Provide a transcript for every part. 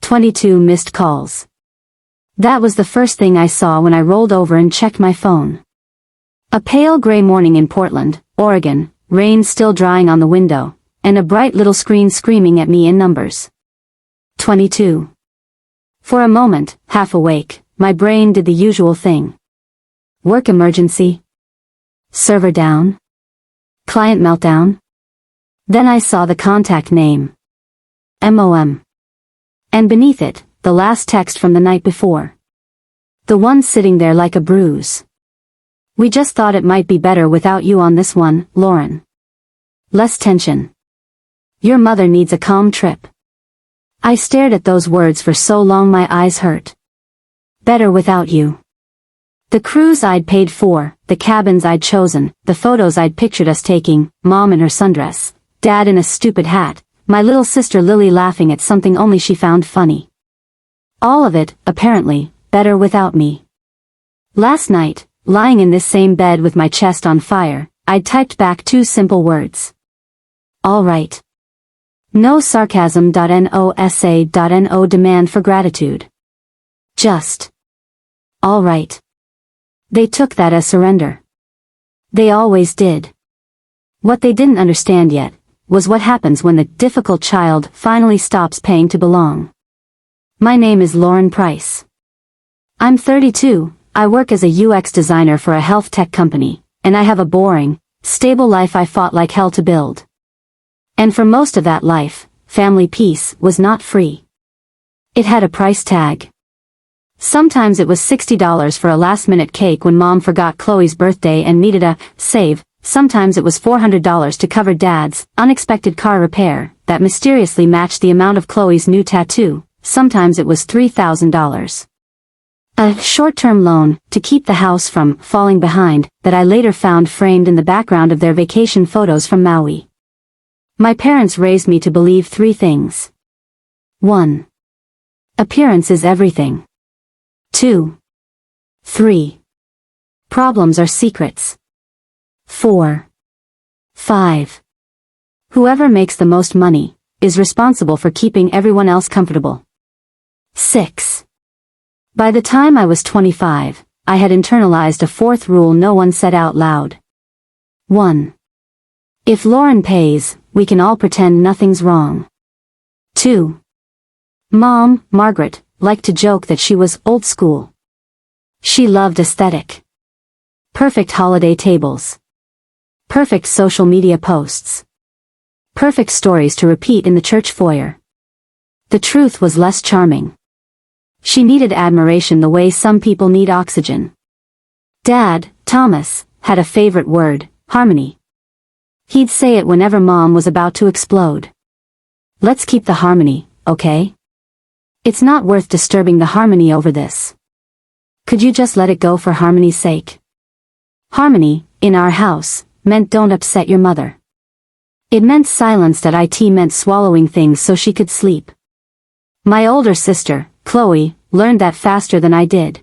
22 missed calls. That was the first thing I saw when I rolled over and checked my phone. A pale gray morning in Portland, Oregon, rain still drying on the window, and a bright little screen screaming at me in numbers. 22. For a moment, half awake, my brain did the usual thing. Work emergency? Server down? Client meltdown? Then I saw the contact name. MOM. And beneath it, the last text from the night before. The one sitting there like a bruise. We just thought it might be better without you on this one, Lauren. Less tension. Your mother needs a calm trip. I stared at those words for so long my eyes hurt. Better without you. The cruise I'd paid for, the cabins I'd chosen, the photos I'd pictured us taking, Mom in her sundress, Dad in a stupid hat, my little sister Lily laughing at something only she found funny. All of it, apparently, better without me. Last night, lying in this same bed with my chest on fire, I'd typed back 2 simple words. All right. No sarcasm. No essay. No demand for gratitude. Just. All right. They took that as surrender. They always did. What they didn't understand yet was what happens when the difficult child finally stops paying to belong. My name is Lauren Price. I'm 32, I work as a UX designer for a health tech company, and I have a boring, stable life I fought like hell to build. And for most of that life, family peace was not free. It had a price tag. Sometimes it was $60 for a last-minute cake when Mom forgot Chloe's birthday and needed a save. Sometimes it was $400 to cover Dad's unexpected car repair that mysteriously matched the amount of Chloe's new tattoo. Sometimes it was $3,000. A short-term loan to keep the house from falling behind that I later found framed in the background of their vacation photos from Maui. My parents raised me to believe 3 things. 1. Appearance is everything. 2. 3. Problems are secrets. 4. 5. Whoever makes the most money is responsible for keeping everyone else comfortable. 6. By the time I was 25, I had internalized a 4th rule no one said out loud. 1. If Lauren pays, we can all pretend nothing's wrong. 2. Mom, Margaret, liked to joke that she was old school. She loved aesthetic. Perfect holiday tables. Perfect social media posts. Perfect stories to repeat in the church foyer. The truth was less charming. She needed admiration the way some people need oxygen. Dad, Thomas, had a favorite word, harmony. He'd say it whenever Mom was about to explode. Let's keep the harmony, okay? It's not worth disturbing the harmony over this. Could you just let it go for harmony's sake? Harmony, in our house, meant don't upset your mother. It meant silence. It meant swallowing things so she could sleep. My older sister, Chloe, learned that faster than I did.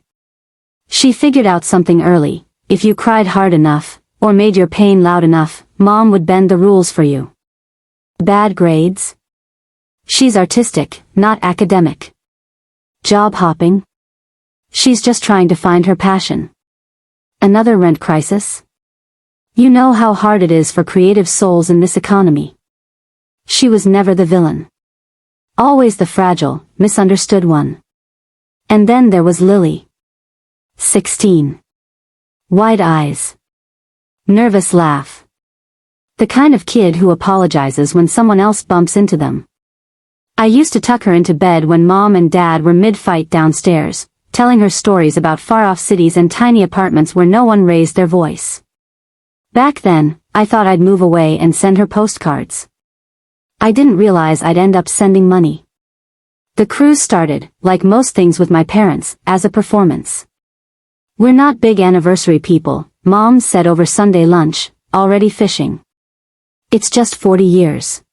She figured out something early. If you cried hard enough, or made your pain loud enough, Mom would bend the rules for you. Bad grades? She's artistic, not academic. Job hopping? She's just trying to find her passion. Another rent crisis? You know how hard it is for creative souls in this economy. She was never the villain. Always the fragile, misunderstood one. And then there was Lily. 16. Wide eyes. Nervous laugh. The kind of kid who apologizes when someone else bumps into them. I used to tuck her into bed when Mom and Dad were mid-fight downstairs, telling her stories about far-off cities and tiny apartments where no one raised their voice. Back then, I thought I'd move away and send her postcards. I didn't realize I'd end up sending money. The cruise started, like most things with my parents, as a performance. We're not big anniversary people, Mom said over Sunday lunch, already fishing. It's just 40 years.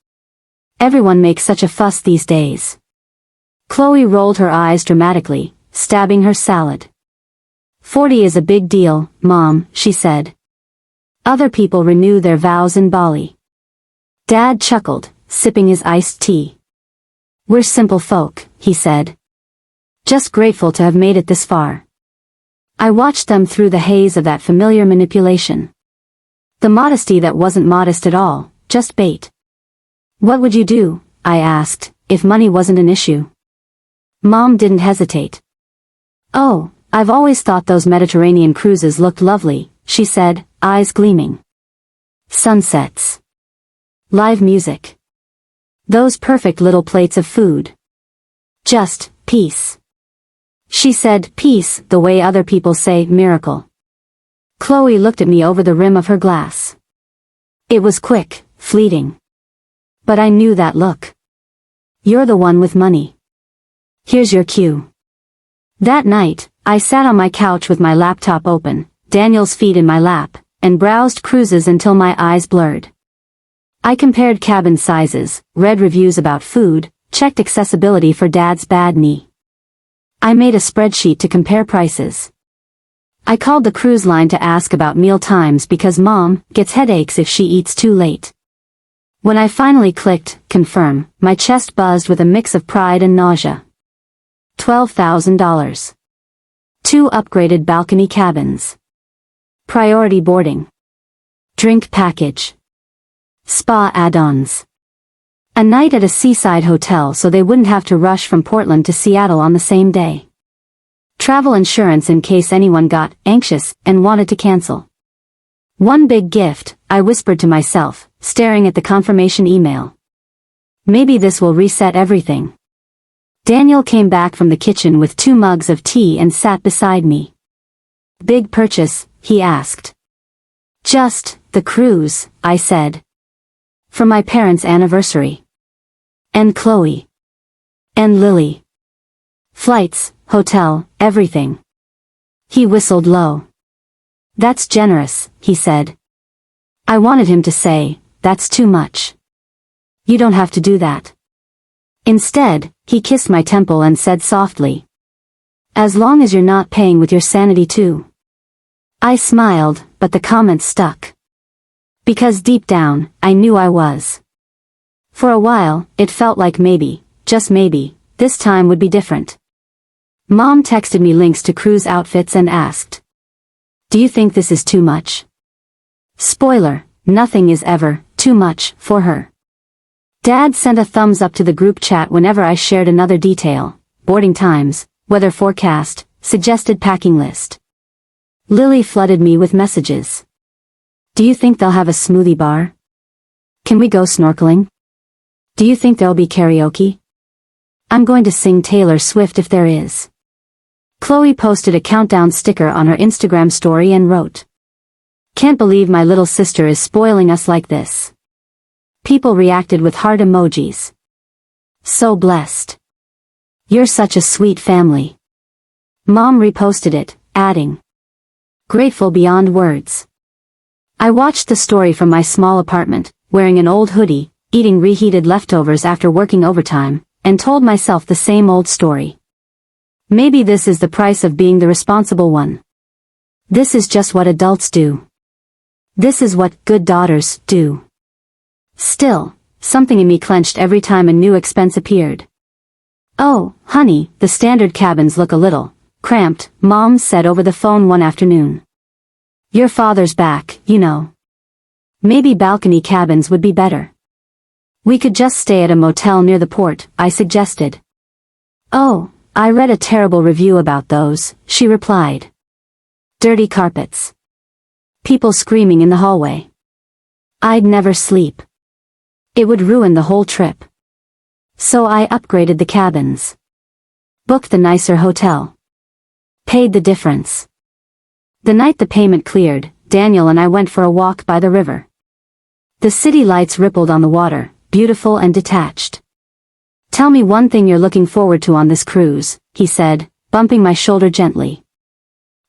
Everyone makes such a fuss these days. Chloe rolled her eyes dramatically, stabbing her salad. 40 is a big deal, Mom, she said. Other people renew their vows in Bali. Dad chuckled, sipping his iced tea. We're simple folk, he said. Just grateful to have made it this far. I watched them through the haze of that familiar manipulation. The modesty that wasn't modest at all, just bait. What would you do, I asked, if money wasn't an issue? Mom didn't hesitate. Oh, I've always thought those Mediterranean cruises looked lovely, she said, eyes gleaming. Sunsets. Live music. Those perfect little plates of food. Just, peace. She said, peace, the way other people say, miracle. Chloe looked at me over the rim of her glass. It was quick, fleeting. But I knew that look. You're the one with money. Here's your cue. That night, I sat on my couch with my laptop open, Daniel's feet in my lap, and browsed cruises until my eyes blurred. I compared cabin sizes, read reviews about food, checked accessibility for Dad's bad knee. I made a spreadsheet to compare prices. I called the cruise line to ask about meal times because Mom gets headaches if she eats too late. When I finally clicked confirm, my chest buzzed with a mix of pride and nausea. $12,000. 2 upgraded balcony cabins. Priority boarding. Drink package. Spa add-ons. A night at a seaside hotel so they wouldn't have to rush from Portland to Seattle on the same day. Travel insurance in case anyone got anxious and wanted to cancel. One big gift, I whispered to myself, staring at the confirmation email. Maybe this will reset everything. Daniel came back from the kitchen with 2 mugs of tea and sat beside me. Big purchase, he asked. Just, the cruise, I said. For my parents' anniversary. And Chloe. And Lily. Flights, hotel, everything. He whistled low. That's generous, he said. I wanted him to say, that's too much. You don't have to do that. Instead, he kissed my temple and said softly. As long as you're not paying with your sanity too. I smiled, but the comment stuck. Because deep down, I knew I was. For a while, it felt like maybe, just maybe, this time would be different. Mom texted me links to cruise outfits and asked. Do you think this is too much? Spoiler, nothing is ever too much for her. Dad sent a thumbs up to the group chat whenever I shared another detail, boarding times, weather forecast, suggested packing list. Lily flooded me with messages. Do you think they'll have a smoothie bar? Can we go snorkeling? Do you think there'll be karaoke? I'm going to sing Taylor Swift if there is. Chloe posted a countdown sticker on her Instagram story and wrote. Can't believe my little sister is spoiling us like this. People reacted with heart emojis. So blessed. You're such a sweet family. Mom reposted it, adding. Grateful beyond words. I watched the story from my small apartment, wearing an old hoodie, eating reheated leftovers after working overtime, and told myself the same old story. Maybe this is the price of being the responsible one. This is just what adults do. This is what good daughters do. Still, something in me clenched every time a new expense appeared. Oh, honey, the standard cabins look a little cramped, Mom said over the phone one afternoon. Your father's back, you know. Maybe balcony cabins would be better. We could just stay at a motel near the port, I suggested. Oh, I read a terrible review about those, she replied. Dirty carpets. People screaming in the hallway. I'd never sleep. It would ruin the whole trip. So I upgraded the cabins. Booked the nicer hotel. Paid the difference. The night the payment cleared, Daniel and I went for a walk by the river. The city lights rippled on the water, beautiful and detached. Tell me one thing you're looking forward to on this cruise, he said, bumping my shoulder gently.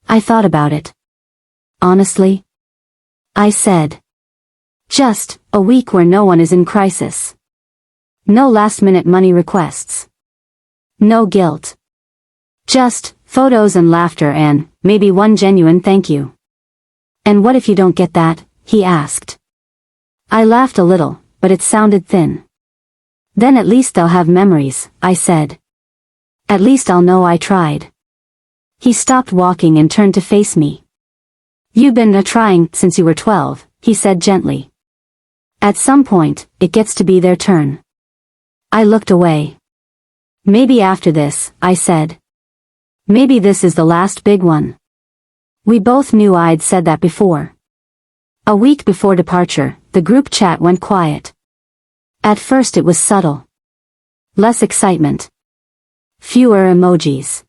I thought about it. Honestly? I said. Just a week where no one is in crisis. No last-minute money requests. No guilt. Just photos and laughter and maybe one genuine thank you. And what if you don't get that? He asked. I laughed a little, but it sounded thin. Then at least they'll have memories, I said. At least I'll know I tried. He stopped walking and turned to face me. You've been trying since you were 12, he said gently. At some point, it gets to be their turn. I looked away. Maybe after this, I said. Maybe this is the last big one. We both knew I'd said that before. A week before departure, the group chat went quiet. At first it was subtle. Less excitement. Fewer emojis.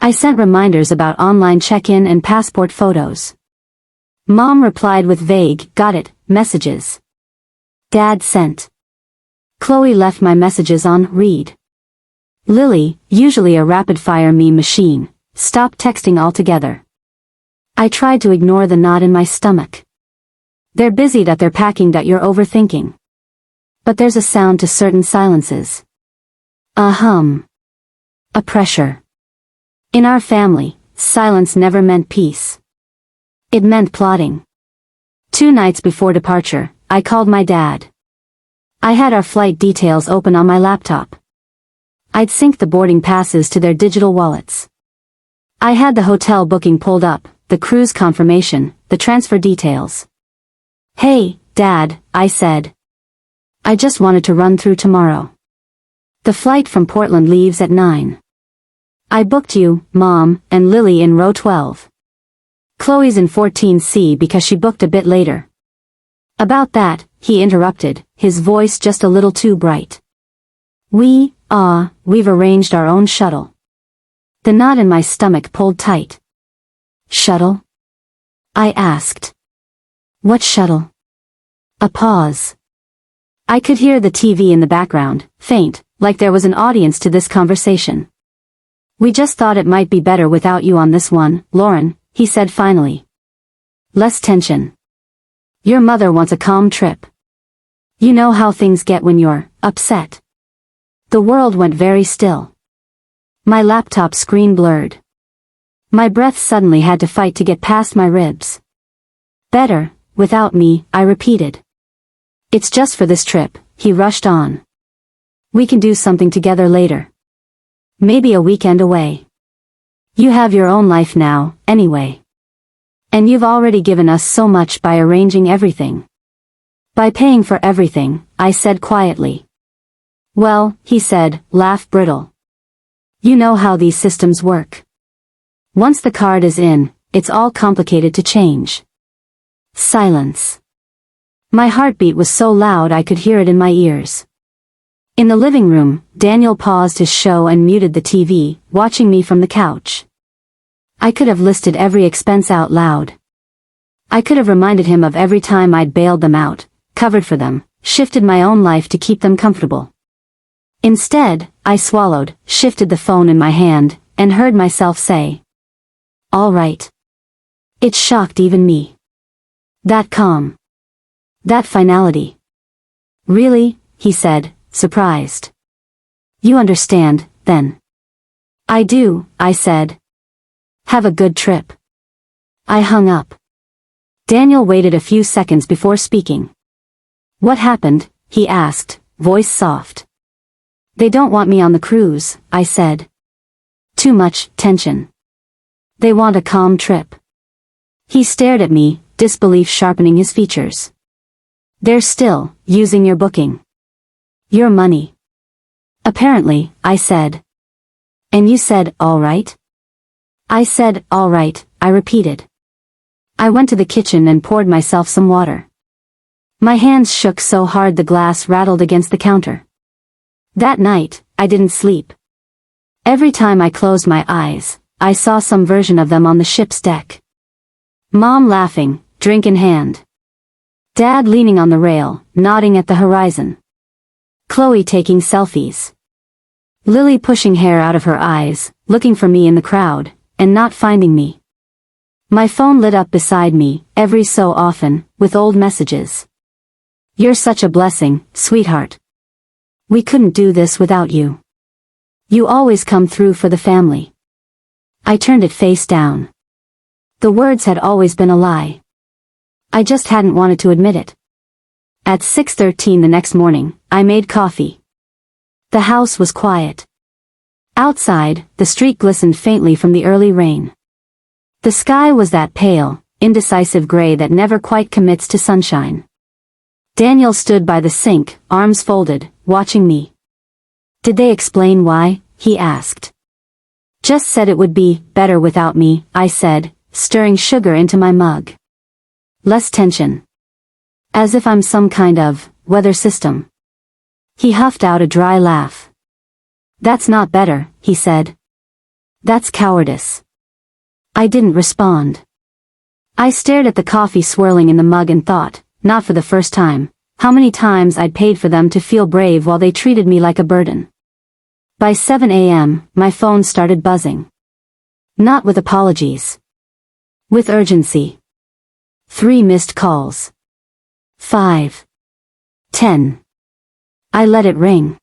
I sent reminders about online check-in and passport photos. Mom replied with vague, got it, messages. Dad sent. Chloe left my messages on read. Lily, usually a rapid-fire meme machine, stopped texting altogether. I tried to ignore the knot in my stomach. They're busy that they're packing that you're overthinking. But there's a sound to certain silences. A hum. A pressure. In our family, silence never meant peace. It meant plotting. 2 nights before departure, I called my dad. I had our flight details open on my laptop. I'd synced the boarding passes to their digital wallets. I had the hotel booking pulled up, the cruise confirmation, the transfer details. Hey, Dad, I said. I just wanted to run through tomorrow. The flight from Portland leaves at 9. I booked you, Mom, and Lily in row 12. Chloe's in 14C because she booked a bit later. About that, he interrupted, his voice just a little too bright. We've arranged our own shuttle. The knot in my stomach pulled tight. Shuttle? I asked. What shuttle? A pause. I could hear the TV in the background, faint, like there was an audience to this conversation. We just thought it might be better without you on this one, Lauren, he said finally. Less tension. Your mother wants a calm trip. You know how things get when you're upset. The world went very still. My laptop screen blurred. My breath suddenly had to fight to get past my ribs. Better, without me, I repeated. It's just for this trip, he rushed on. We can do something together later. Maybe a weekend away. You have your own life now, anyway. And you've already given us so much by arranging everything. By paying for everything, I said quietly. Well, he said, laugh brittle. You know how these systems work. Once the card is in, it's all complicated to change. Silence. My heartbeat was so loud I could hear it in my ears. In the living room, Daniel paused his show and muted the TV, watching me from the couch. I could have listed every expense out loud. I could have reminded him of every time I'd bailed them out, covered for them, shifted my own life to keep them comfortable. Instead, I swallowed, shifted the phone in my hand, and heard myself say, all right. It shocked even me. That calm. That finality. Really, he said, surprised. You understand, then. I do, I said. Have a good trip. I hung up. Daniel waited a few seconds before speaking. What happened? He asked, voice soft. They don't want me on the cruise, I said. Too much tension. They want a calm trip. He stared at me, disbelief sharpening his features. They're still using your booking. Your money. Apparently, I said. And you said, all right? I said, all right, I repeated. I went to the kitchen and poured myself some water. My hands shook so hard the glass rattled against the counter. That night, I didn't sleep. Every time I closed my eyes, I saw some version of them on the ship's deck. Mom laughing, drink in hand. Dad leaning on the rail, nodding at the horizon. Chloe taking selfies. Lily pushing hair out of her eyes, looking for me in the crowd, and not finding me. My phone lit up beside me, every so often, with old messages. You're such a blessing, sweetheart. We couldn't do this without you. You always come through for the family. I turned it face down. The words had always been a lie. I just hadn't wanted to admit it. At 6:13 the next morning, I made coffee. The house was quiet. Outside, the street glistened faintly from the early rain. The sky was that pale, indecisive gray that never quite commits to sunshine. Daniel stood by the sink, arms folded, watching me. "Did they explain why?" he asked. "Just said it would be better without me," I said, stirring sugar into my mug. "Less tension. As if I'm some kind of weather system." He huffed out a dry laugh. "That's not better," he said. "That's cowardice." I didn't respond. I stared at the coffee swirling in the mug and thought, not for the first time, how many times I'd paid for them to feel brave while they treated me like a burden. By 7 a.m., my phone started buzzing. Not with apologies. With urgency. 3 missed calls. 5. 10. I let it ring.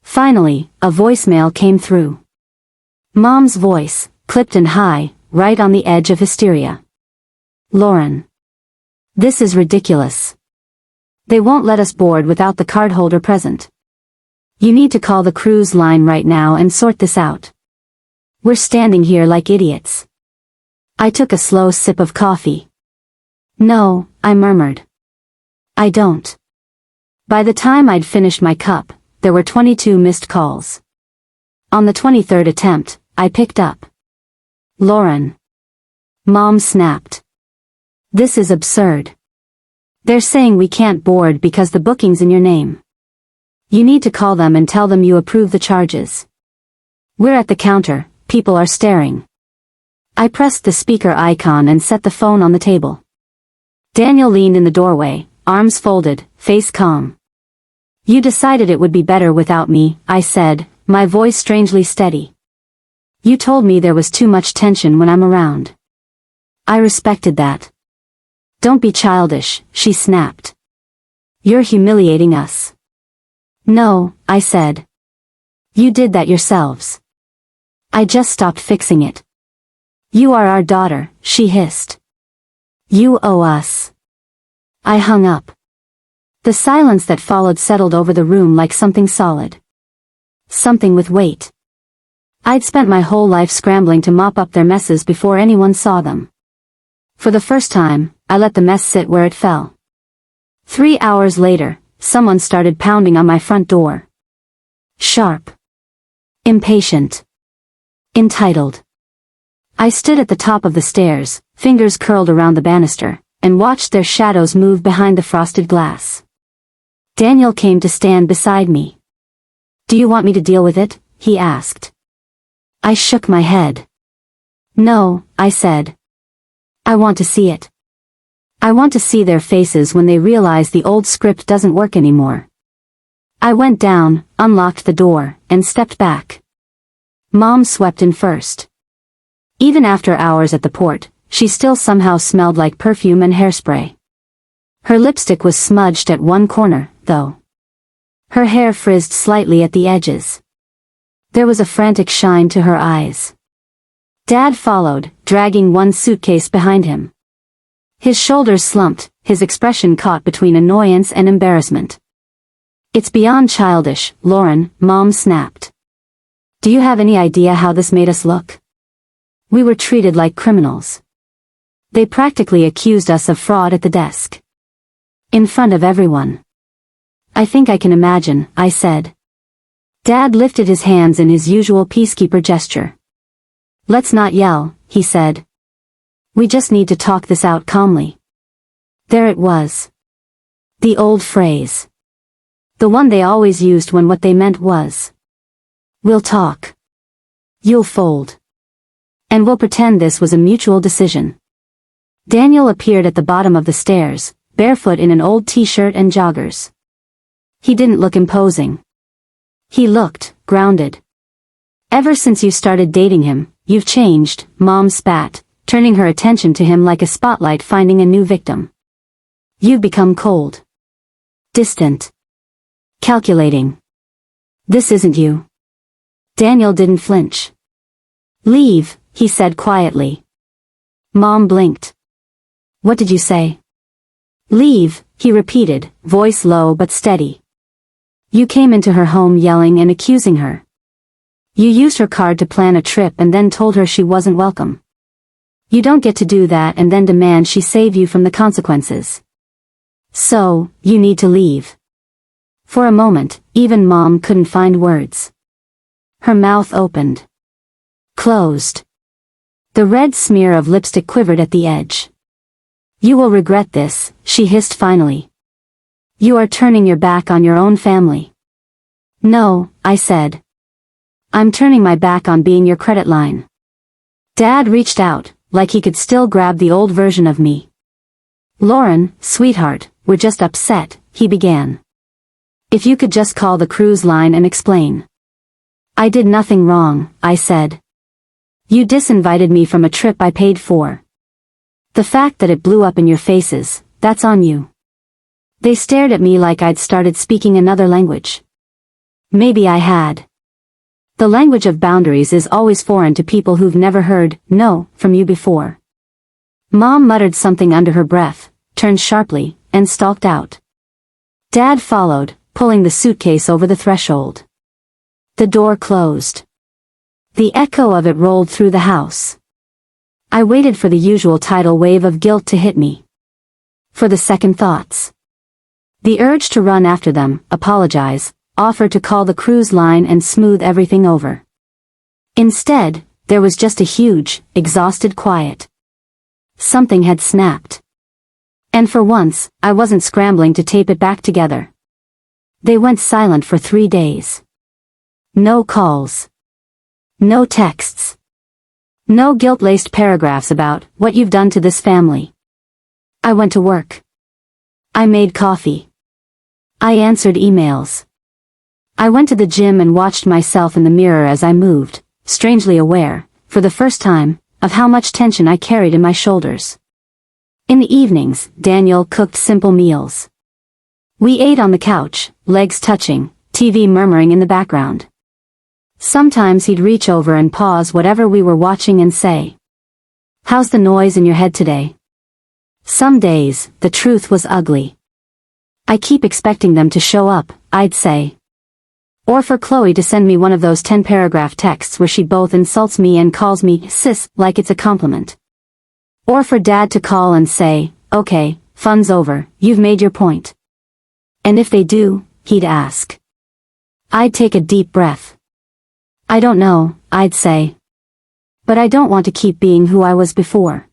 Finally, a voicemail came through. Mom's voice, clipped and high, right on the edge of hysteria. "Lauren. This is ridiculous. They won't let us board without the cardholder present. You need to call the cruise line right now and sort this out. We're standing here like idiots." I took a slow sip of coffee. "No," I murmured. "I don't." By the time I'd finished my cup, there were 22 missed calls. On the 23rd attempt, I picked up. "Lauren." Mom snapped. "This is absurd. They're saying we can't board because the booking's in your name. You need to call them and tell them you approve the charges. We're at the counter, people are staring." I pressed the speaker icon and set the phone on the table. Daniel leaned in the doorway, arms folded, face calm. "You decided it would be better without me," I said, my voice strangely steady. "You told me there was too much tension when I'm around. I respected that." "Don't be childish," she snapped. "You're humiliating us." "No," I said. "You did that yourselves. I just stopped fixing it." "You are our daughter," she hissed. "You owe us." I hung up. The silence that followed settled over the room like something solid. Something with weight. I'd spent my whole life scrambling to mop up their messes before anyone saw them. For the first time, I let the mess sit where it fell. 3 hours later, someone started pounding on my front door. Sharp. Impatient. Entitled. I stood at the top of the stairs, fingers curled around the banister, and watched their shadows move behind the frosted glass. Daniel came to stand beside me. "Do you want me to deal with it?" he asked. I shook my head. "No," I said. "I want to see it. I want to see their faces when they realize the old script doesn't work anymore." I went down, unlocked the door, and stepped back. Mom swept in first. Even after hours at the port, she still somehow smelled like perfume and hairspray. Her lipstick was smudged at one corner, though. Her hair frizzed slightly at the edges. There was a frantic shine to her eyes. Dad followed, dragging one suitcase behind him. His shoulders slumped, his expression caught between annoyance and embarrassment. "It's beyond childish, Lauren," Mom snapped. "Do you have any idea how this made us look? We were treated like criminals. They practically accused us of fraud at the desk. In front of everyone." "I think I can imagine," I said. Dad lifted his hands in his usual peacekeeper gesture. "Let's not yell," he said. "We just need to talk this out calmly." There it was. The old phrase. The one they always used when what they meant was, "We'll talk. You'll fold. And we'll pretend this was a mutual decision." Daniel appeared at the bottom of the stairs, barefoot in an old t-shirt and joggers. He didn't look imposing. He looked grounded. "Ever since you started dating him, you've changed," Mom spat, turning her attention to him like a spotlight finding a new victim. "You've become cold. Distant. Calculating. This isn't you." Daniel didn't flinch. "Leave," he said quietly. Mom blinked. "What did you say?" "Leave," he repeated, voice low but steady. "You came into her home yelling and accusing her. You used her card to plan a trip and then told her she wasn't welcome. You don't get to do that and then demand she save you from the consequences. So, you need to leave. For a moment, even Mom couldn't find words. Her mouth opened. Closed. The red smear of lipstick quivered at the edge. You will regret this, she hissed finally. You are turning your back on your own family. No, I said. I'm turning my back on being your credit line. Dad reached out, like he could still grab the old version of me. Lauren, sweetheart, we're just upset, he began. If you could just call the cruise line and explain. I did nothing wrong, I said. You disinvited me from a trip I paid for. The fact that it blew up in your faces, that's on you. They stared at me like I'd started speaking another language. Maybe I had. The language of boundaries is always foreign to people who've never heard no from you before. Mom muttered something under her breath, turned sharply, and stalked out. Dad followed, pulling the suitcase over the threshold. The door closed. The echo of it rolled through the house. I waited for the usual tidal wave of guilt to hit me. For the second thoughts. The urge to run after them, apologize, offer to call the cruise line and smooth everything over. Instead, there was just a huge, exhausted quiet. Something had snapped. And for once, I wasn't scrambling to tape it back together. They went silent for 3 days. No calls. No texts. No guilt-laced paragraphs about what you've done to this family. I went to work. I made coffee. I answered emails. I went to the gym and watched myself in the mirror as I moved, strangely aware, for the first time, of how much tension I carried in my shoulders. In the evenings, Daniel cooked simple meals. We ate on the couch, legs touching, TV murmuring in the background. Sometimes he'd reach over and pause whatever we were watching and say, "How's the noise in your head today?" Some days, the truth was ugly. I keep expecting them to show up, I'd say. Or for Chloe to send me one of those 10-paragraph texts where she both insults me and calls me sis like it's a compliment. Or for Dad to call and say, "Okay, fun's over, you've made your point." And if they do, he'd ask. I'd take a deep breath. "I don't know," I'd say. "But I don't want to keep being who I was before."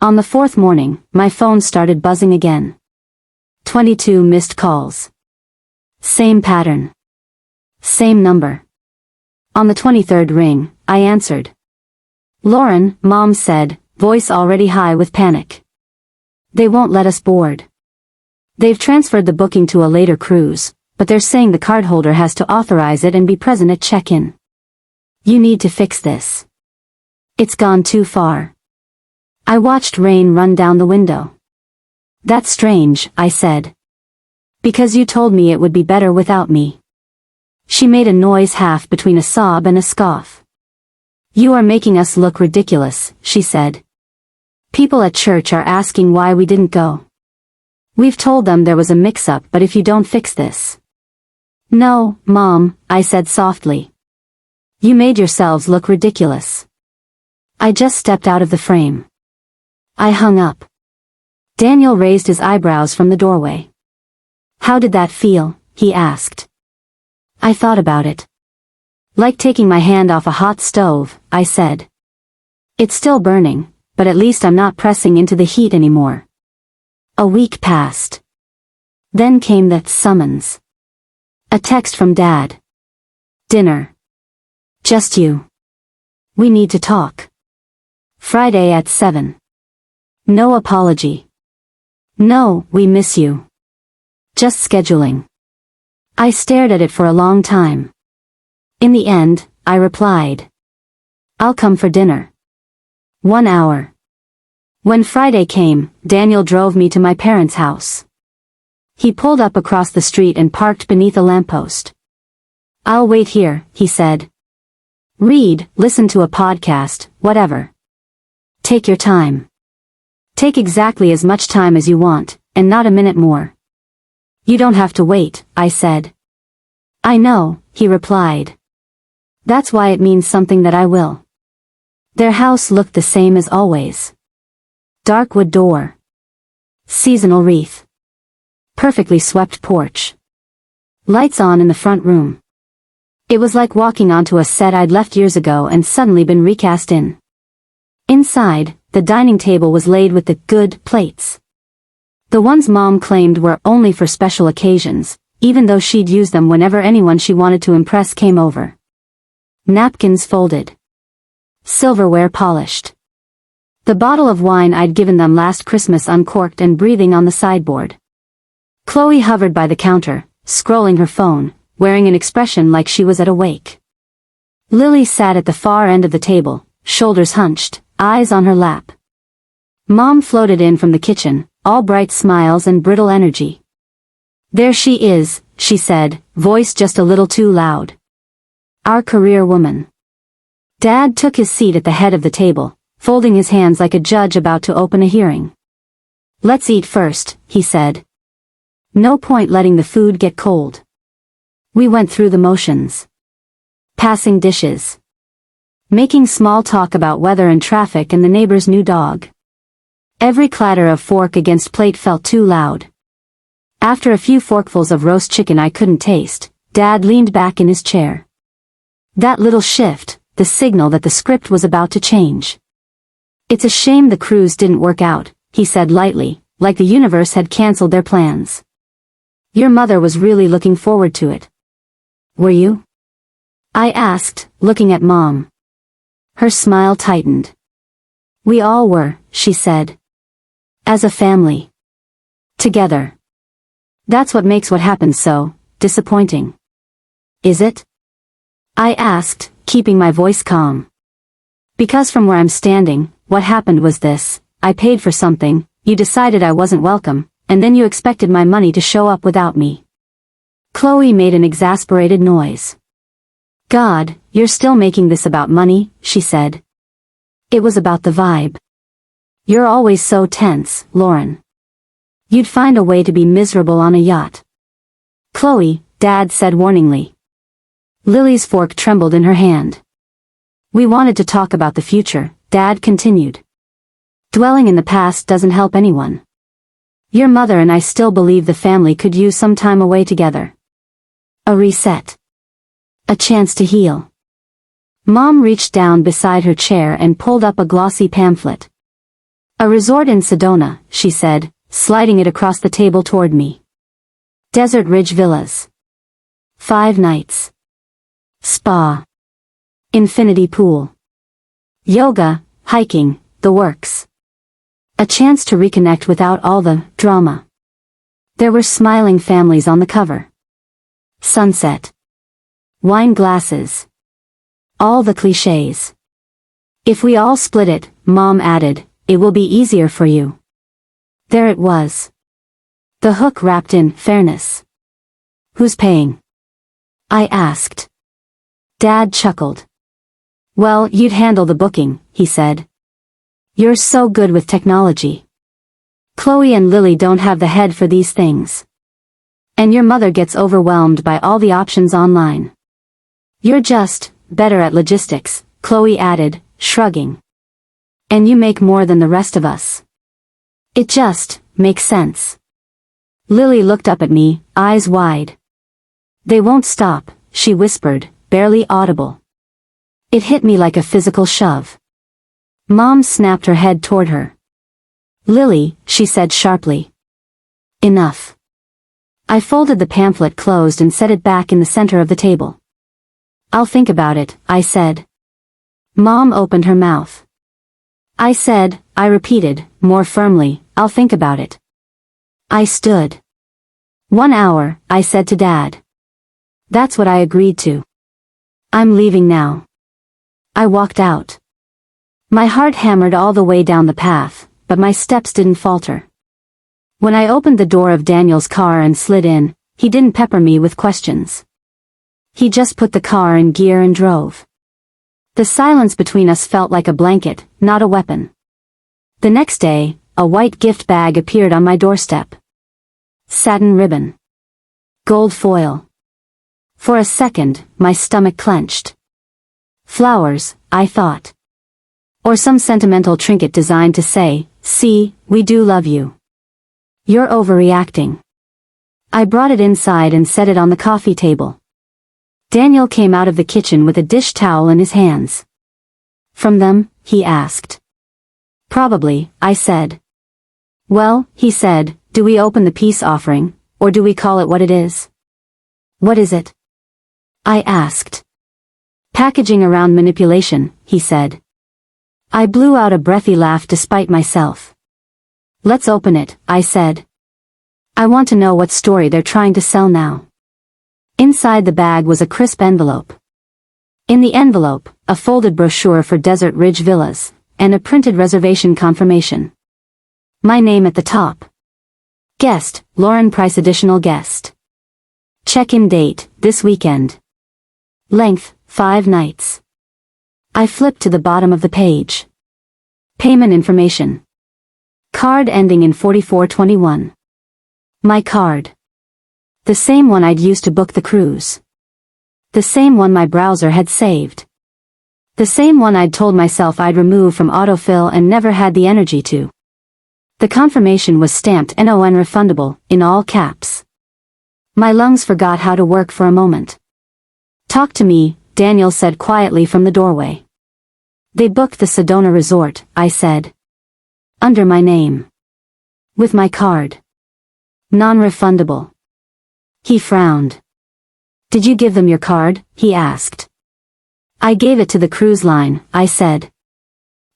On the 4th morning, my phone started buzzing again. 22 missed calls. Same pattern. Same number. On the 23rd ring, I answered. "Lauren," Mom said, voice already high with panic. "They won't let us board. They've transferred the booking to a later cruise, but they're saying the cardholder has to authorize it and be present at check-in. You need to fix this. It's gone too far." I watched rain run down the window. "That's strange," I said. "Because you told me it would be better without me." She made a noise half between a sob and a scoff. "You are making us look ridiculous," she said. "People at church are asking why we didn't go. We've told them there was a mix-up, but if you don't fix this." "No, Mom," I said softly. "You made yourselves look ridiculous." I just stepped out of the frame. I hung up. Daniel raised his eyebrows from the doorway. "How did that feel?" he asked. I thought about it. "Like taking my hand off a hot stove," I said. "It's still burning, but at least I'm not pressing into the heat anymore." A week passed. Then came the summons. A text from Dad. "Dinner. Just you. We need to talk. Friday at 7. No apology. No, we miss you. Just scheduling." I stared at it for a long time. In the end, I replied. "I'll come for dinner. 1 hour." When Friday came, Daniel drove me to my parents' house. He pulled up across the street and parked beneath a lamppost. "I'll wait here," he said. "Read, listen to a podcast, whatever. Take your time. Take exactly as much time as you want, and not a minute more." "You don't have to wait," I said. "I know," he replied. That's why it means something that I will. Their house looked the same as always. Dark wood door. Seasonal wreath. Perfectly swept porch. Lights on in the front room. It was like walking onto a set I'd left years ago and suddenly been recast in. Inside, the dining table was laid with the good plates. The ones Mom claimed were only for special occasions, even though she'd use them whenever anyone she wanted to impress came over. Napkins folded. Silverware polished. The bottle of wine I'd given them last Christmas uncorked and breathing on the sideboard. Chloe hovered by the counter, scrolling her phone, wearing an expression like she was at a wake. Lily sat at the far end of the table, shoulders hunched, eyes on her lap. Mom floated in from the kitchen, all bright smiles and brittle energy. There she is, she said, voice just a little too loud. Our career woman. Dad took his seat at the head of the table, folding his hands like a judge about to open a hearing. Let's eat first, he said. No point letting the food get cold. We went through the motions. Passing dishes. Making small talk about weather and traffic and the neighbor's new dog. Every clatter of fork against plate felt too loud. After a few forkfuls of roast chicken I couldn't taste, Dad leaned back in his chair. That little shift, the signal that the script was about to change. It's a shame the cruise didn't work out, he said lightly, like the universe had canceled their plans. Your mother was really looking forward to it. Were you? I asked, looking at Mom. Her smile tightened. We all were, she said. As a family. Together. That's what makes what happened so disappointing. Is it? I asked, keeping my voice calm. Because from where I'm standing, what happened was this: I paid for something, you decided I wasn't welcome, and then you expected my money to show up without me. Chloe made an exasperated noise. God, you're still making this about money, she said. It was about the vibe. You're always so tense, Lauren. You'd find a way to be miserable on a yacht. Chloe, Dad said warningly. Lily's fork trembled in her hand. We wanted to talk about the future, Dad continued. Dwelling in the past doesn't help anyone. Your mother and I still believe the family could use some time away together. A reset. A chance to heal. Mom reached down beside her chair and pulled up a glossy pamphlet. A resort in Sedona, she said, sliding it across the table toward me. Desert Ridge Villas. 5 nights. Spa. Infinity pool. Yoga, hiking, the works. A chance to reconnect without all the drama. There were smiling families on the cover. Sunset. Wine glasses. All the clichés. If we all split it, Mom added, it will be easier for you. There it was. The hook wrapped in fairness. Who's paying? I asked. Dad chuckled. Well, you'd handle the booking, he said. You're so good with technology. Chloe and Lily don't have the head for these things. And your mother gets overwhelmed by all the options online. You're just better at logistics, Chloe added, shrugging. And you make more than the rest of us. It just makes sense. Lily looked up at me, eyes wide. They won't stop, she whispered, barely audible. It hit me like a physical shove. Mom snapped her head toward her. Lily, she said sharply. Enough. I folded the pamphlet closed and set it back in the center of the table. I'll think about it, I said. Mom opened her mouth. I repeated, more firmly, I'll think about it. I stood. 1 hour, I said to Dad. That's what I agreed to. I'm leaving now. I walked out. My heart hammered all the way down the path, but my steps didn't falter. When I opened the door of Daniel's car and slid in, he didn't pepper me with questions. He just put the car in gear and drove. The silence between us felt like a blanket, not a weapon. The next day, a white gift bag appeared on my doorstep. Satin ribbon. Gold foil. For a second, my stomach clenched. Flowers, I thought. Or some sentimental trinket designed to say, "See, we do love you. You're overreacting." I brought it inside and set it on the coffee table. Daniel came out of the kitchen with a dish towel in his hands. "From them?" he asked. "Probably," I said. "Well," he said, "do we open the peace offering, or do we call it what it is?" "What is it?" I asked. "Packaging around manipulation," he said. I blew out a breathy laugh despite myself. "Let's open it," I said. "I want to know what story they're trying to sell now." Inside the bag was a crisp envelope. In the envelope, a folded brochure for Desert Ridge Villas, and a printed reservation confirmation. My name at the top. Guest, Lauren Price, additional guest. Check-in date, this weekend. Length, 5 nights. I flipped to the bottom of the page. Payment information. Card ending in 4421. My card. The same one I'd used to book the cruise. The same one my browser had saved. The same one I'd told myself I'd remove from autofill and never had the energy to. The confirmation was stamped non-refundable, in all caps. My lungs forgot how to work for a moment. "Talk to me," Daniel said quietly from the doorway. "They booked the Sedona resort," I said. "Under my name. With my card. Non-refundable." He frowned. "Did you give them your card?" he asked. "I gave it to the cruise line," I said.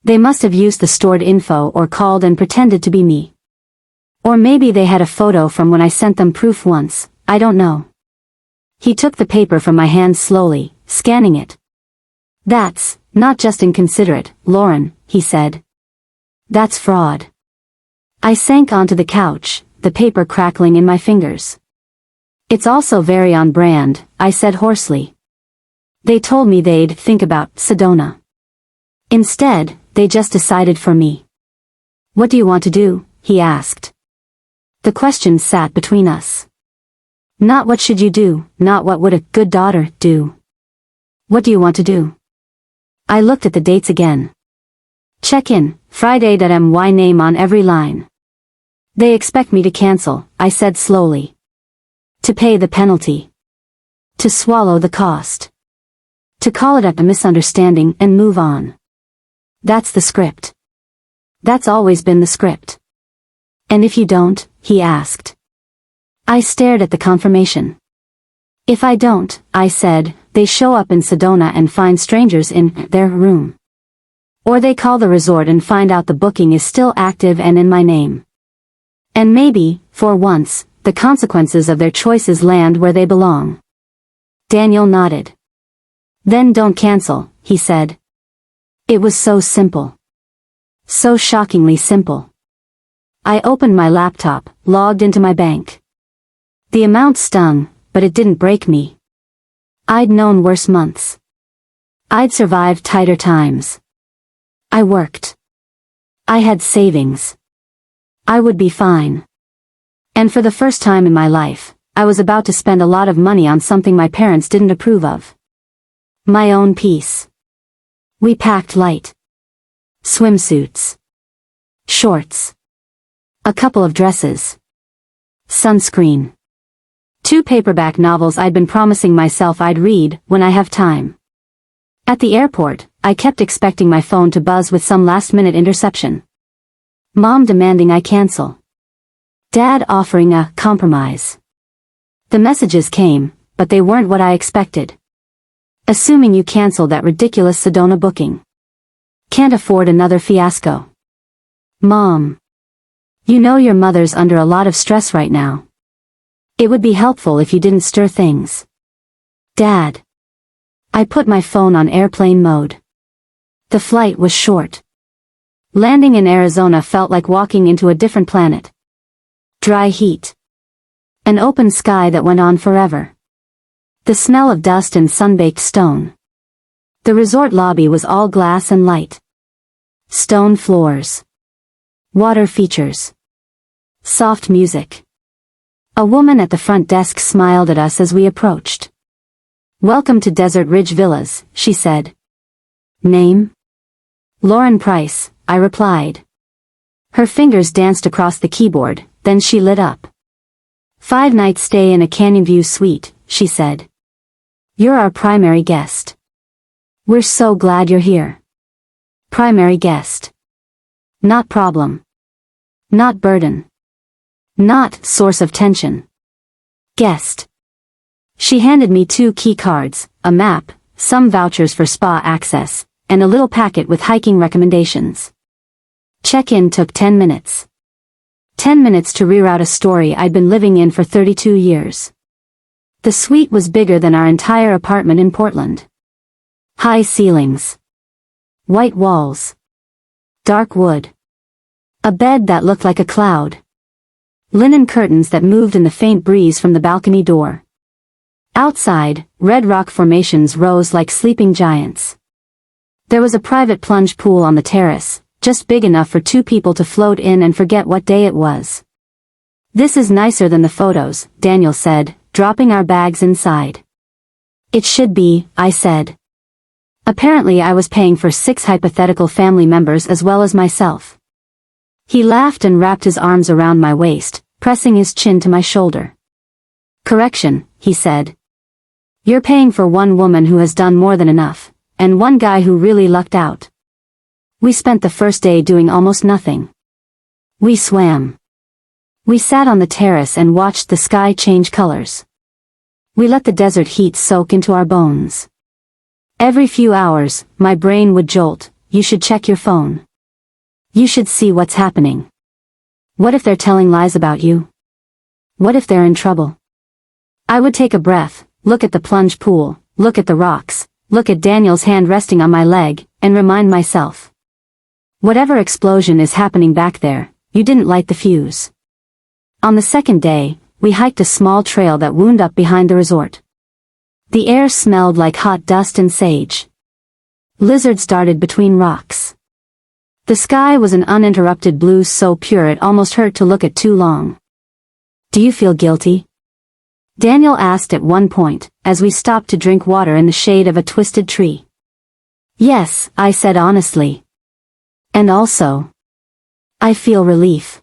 "They must have used the stored info or called and pretended to be me. Or maybe they had a photo from when I sent them proof once, I don't know." He took the paper from my hands slowly, scanning it. "That's not just inconsiderate, Lauren," he said. "That's fraud." I sank onto the couch, the paper crackling in my fingers. "It's also very on brand," I said hoarsely. "They told me they'd think about Sedona. Instead, they just decided for me." "What do you want to do?" he asked. The question sat between us. Not what should you do, not what would a good daughter do. What do you want to do? I looked at the dates again. Check-in, Friday. My name on every line. "They expect me to cancel," I said slowly. "To pay the penalty. To swallow the cost. To call it a misunderstanding and move on. That's the script. That's always been the script." "And if you don't?" he asked. I stared at the confirmation. "If I don't," I said, "they show up in Sedona and find strangers in their room. Or they call the resort and find out the booking is still active and in my name. And maybe, for once, the consequences of their choices land where they belong." Daniel nodded. "Then don't cancel," he said. It was so simple. So shockingly simple. I opened my laptop, logged into my bank. The amount stung, but it didn't break me. I'd known worse months. I'd survived tighter times. I worked. I had savings. I would be fine. And for the first time in my life, I was about to spend a lot of money on something my parents didn't approve of. My own peace. We packed light. Swimsuits. Shorts. A couple of dresses. Sunscreen. 2 paperback novels I'd been promising myself I'd read when I have time. At the airport, I kept expecting my phone to buzz with some last-minute interception. Mom demanding I cancel. Dad offering a compromise. The messages came, but they weren't what I expected. "Assuming you canceled that ridiculous Sedona booking. Can't afford another fiasco. Mom. You know your mother's under a lot of stress right now. It would be helpful if you didn't stir things. Dad." I put my phone on airplane mode. The flight was short. Landing in Arizona felt like walking into a different planet. Dry heat. An open sky that went on forever. The smell of dust and sun-baked stone. The resort lobby was all glass and light. Stone floors. Water features. Soft music. A woman at the front desk smiled at us as we approached. "Welcome to Desert Ridge Villas," she said. Name? Lauren Price, I replied. Her fingers danced across the keyboard, then she lit up. 5-night stay in a Canyon View suite, she said. You're our primary guest. We're so glad you're here. Primary guest. Not problem. Not burden. Not source of tension. Guest. She handed me 2 key cards, a map, some vouchers for spa access, and a little packet with hiking recommendations. Check-in took 10 minutes. 10 minutes to reroute a story I'd been living in for 32 years. The suite was bigger than our entire apartment in Portland. High ceilings. White walls. Dark wood. A bed that looked like a cloud. Linen curtains that moved in the faint breeze from the balcony door. Outside, red rock formations rose like sleeping giants. There was a private plunge pool on the terrace, just big enough for 2 people to float in and forget what day it was. This is nicer than the photos, Daniel said, dropping our bags inside. It should be, I said. Apparently I was paying for 6 hypothetical family members as well as myself. He laughed and wrapped his arms around my waist, pressing his chin to my shoulder. Correction, he said. You're paying for 1 woman who has done more than enough, and 1 guy who really lucked out. We spent the first day doing almost nothing. We swam. We sat on the terrace and watched the sky change colors. We let the desert heat soak into our bones. Every few hours, my brain would jolt, you should check your phone. You should see what's happening. What if they're telling lies about you? What if they're in trouble? I would take a breath, look at the plunge pool, look at the rocks, look at Daniel's hand resting on my leg, and remind myself. Whatever explosion is happening back there, you didn't light the fuse. On the second day, we hiked a small trail that wound up behind the resort. The air smelled like hot dust and sage. Lizards darted between rocks. The sky was an uninterrupted blue so pure it almost hurt to look at too long. Do you feel guilty? Daniel asked at one point, as we stopped to drink water in the shade of a twisted tree. Yes, I said honestly. And also, I feel relief.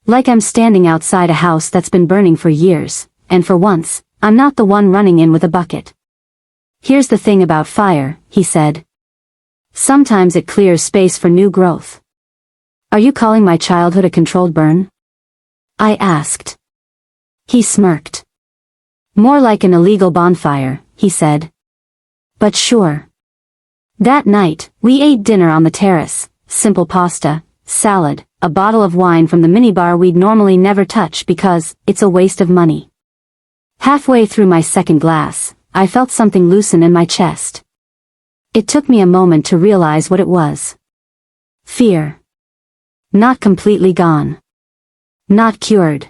Like I'm standing outside a house that's been burning for years, and for once, I'm not the one running in with a bucket. Here's the thing about fire, he said. Sometimes it clears space for new growth. Are you calling my childhood a controlled burn? I asked. He smirked. More like an illegal bonfire, he said. But sure. That night, we ate dinner on the terrace, simple pasta, salad, a bottle of wine from the minibar we'd normally never touch because it's a waste of money. Halfway through my second glass, I felt something loosen in my chest. It took me a moment to realize what it was. Fear. Not completely gone. Not cured.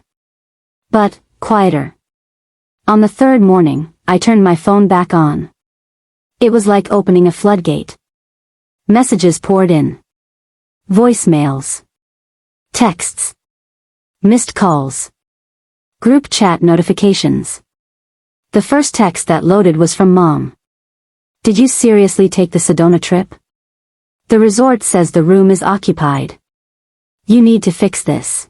But, quieter. On the 3rd morning, I turned my phone back on. It was like opening a floodgate. Messages poured in. Voicemails. Texts. Missed calls. Group chat notifications. The first text that loaded was from Mom. Did you seriously take the Sedona trip? The resort says the room is occupied. You need to fix this.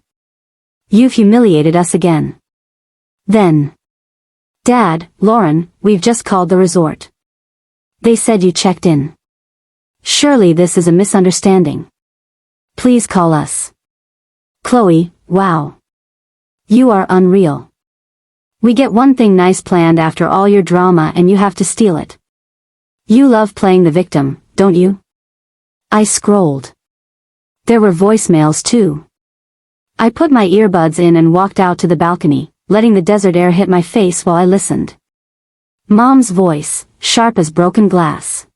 You've humiliated us again. Then. Dad, Lauren, we've just called the resort. They said you checked in. Surely this is a misunderstanding. Please call us. Chloe, wow. You are unreal. We get one thing nice planned after all your drama and you have to steal it. You love playing the victim, don't you? I scrolled. There were voicemails too. I put my earbuds in and walked out to the balcony, letting the desert air hit my face while I listened. Mom's voice, sharp as broken glass.